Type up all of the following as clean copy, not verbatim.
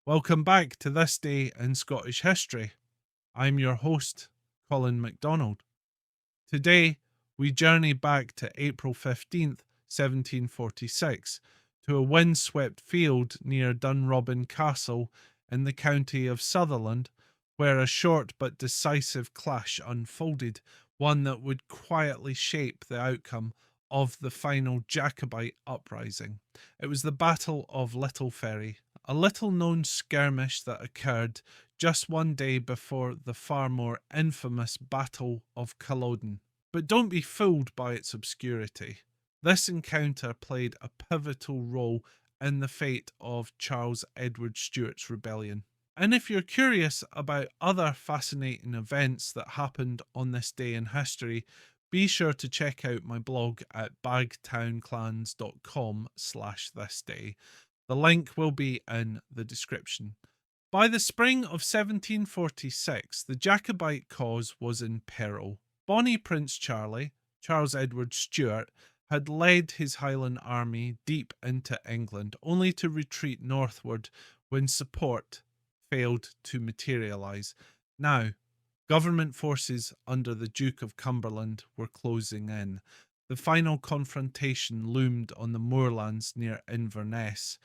Welcome back to This Day in Scottish History. I'm your host, Colin MacDonald. Today, we journey back to April 15th, 1746, to a windswept field near Dunrobin Castle in the county of Sutherland, where a short but decisive clash unfolded, one that would quietly shape the outcome of the final Jacobite uprising. It was the Battle of Littleferry, a little known skirmish that occurred just one day before the far more infamous Battle of Culloden. But don't be fooled by its obscurity. This encounter played a pivotal role in the fate of Charles Edward Stuart's rebellion. And if you're curious about other fascinating events that happened on this day in history, be sure to check out my blog at bagtownclans.com/thisday. The link will be in the description. By the spring of 1746, the Jacobite cause was in peril. Bonnie Prince Charlie, Charles Edward Stuart, had led his Highland army deep into England, only to retreat northward when support failed to materialise. Now, government forces under the Duke of Cumberland were closing in. The final confrontation loomed on the moorlands near Inverness.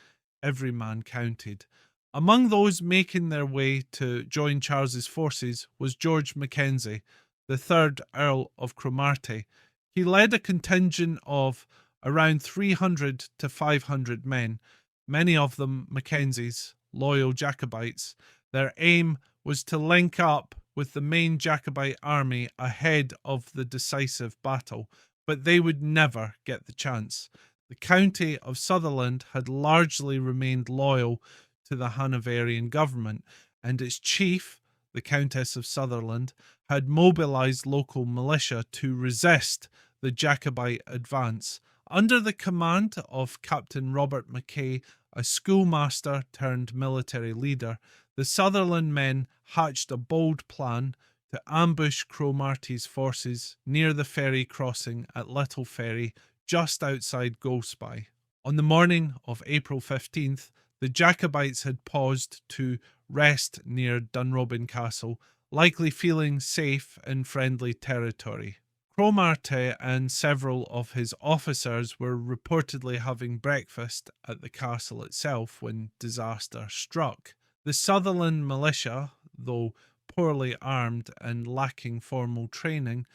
Every man counted. Among those making their way to join Charles's forces was George Mackenzie, the third Earl of Cromartie. He led a contingent of around 300 to 500 men, many of them Mackenzie's loyal Jacobites. Their aim was to link up with the main Jacobite army ahead of the decisive battle, but they would never get the chance. The county of Sutherland had largely remained loyal to the Hanoverian government, and its chief, the Countess of Sutherland, had mobilised local militia to resist the Jacobite advance. Under the command of Captain Robert Mackay, a schoolmaster-turned-military leader, the Sutherland men hatched a bold plan to ambush Cromartie's forces near the ferry crossing at Littleferry, just outside Golspie. On the morning of April 15th, the Jacobites had paused to rest near Dunrobin Castle, likely feeling safe in friendly territory. Cromartie and several of his officers were reportedly having breakfast at the castle itself when disaster struck. The Sutherland militia, though poorly armed and lacking formal training,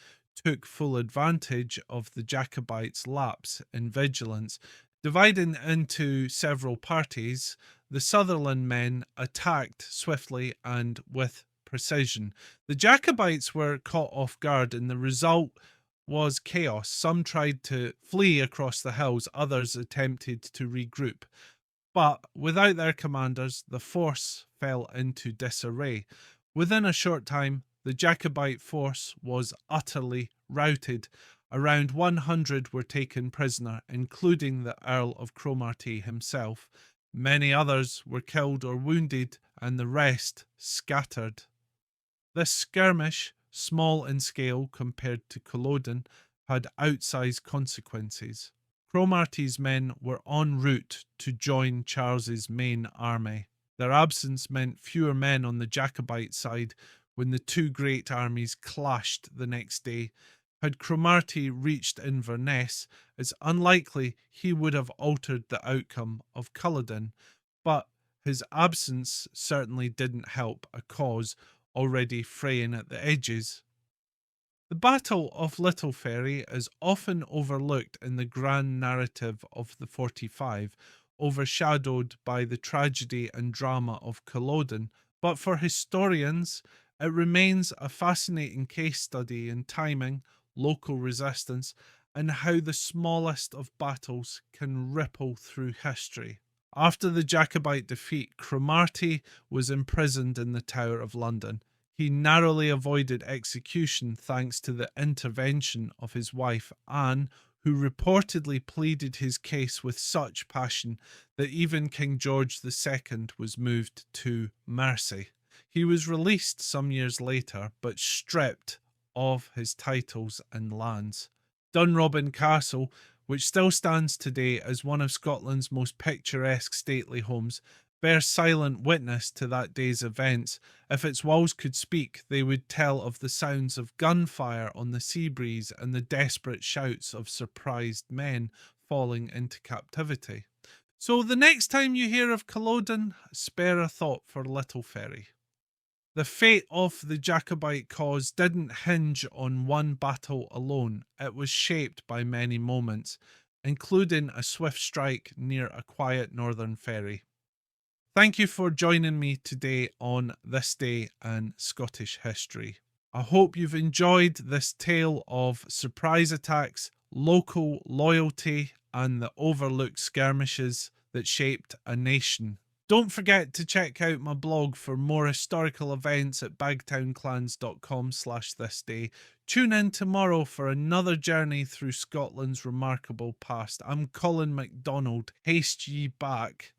took full advantage of the Jacobites' lapse in vigilance. Dividing into several parties, the Sutherland men attacked swiftly and with precision. The Jacobites were caught off guard, and the result was chaos. Some tried to flee across the hills, others attempted to regroup. But without their commanders, the force fell into disarray. Within a short time, the Jacobite force was utterly routed. Around 100 were taken prisoner, including the Earl of Cromartie himself. Many others were killed or wounded, and the rest scattered. This skirmish, small in scale compared to Culloden, had outsized consequences. Cromartie's men were en route to join Charles's main army. Their absence meant fewer men on the Jacobite side when the two great armies clashed the next day. Had Cromartie reached Inverness, it's unlikely he would have altered the outcome of Culloden, but his absence certainly didn't help a cause already fraying at the edges. The Battle of Littleferry is often overlooked in the grand narrative of the 45, overshadowed by the tragedy and drama of Culloden, but for historians, it remains a fascinating case study in timing, local resistance, and how the smallest of battles can ripple through history. After the Jacobite defeat, Cromartie was imprisoned in the Tower of London. He narrowly avoided execution thanks to the intervention of his wife Anne, who reportedly pleaded his case with such passion that even King George II was moved to mercy. He was released some years later, but stripped of his titles and lands. Dunrobin Castle, which still stands today as one of Scotland's most picturesque stately homes, bear silent witness to that day's events. If its walls could speak, they would tell of the sounds of gunfire on the sea breeze and the desperate shouts of surprised men falling into captivity. So the next time you hear of Culloden, spare a thought for Littleferry. The fate of the Jacobite cause didn't hinge on one battle alone. It was shaped by many moments, including a swift strike near a quiet northern ferry. Thank you for joining me today on This Day in Scottish History. I hope you've enjoyed this tale of surprise attacks, local loyalty, and the overlooked skirmishes that shaped a nation. Don't forget to check out my blog for more historical events at bagtownclans.com/thisday. Tune in tomorrow for another journey through Scotland's remarkable past. I'm Colin MacDonald. Haste ye back.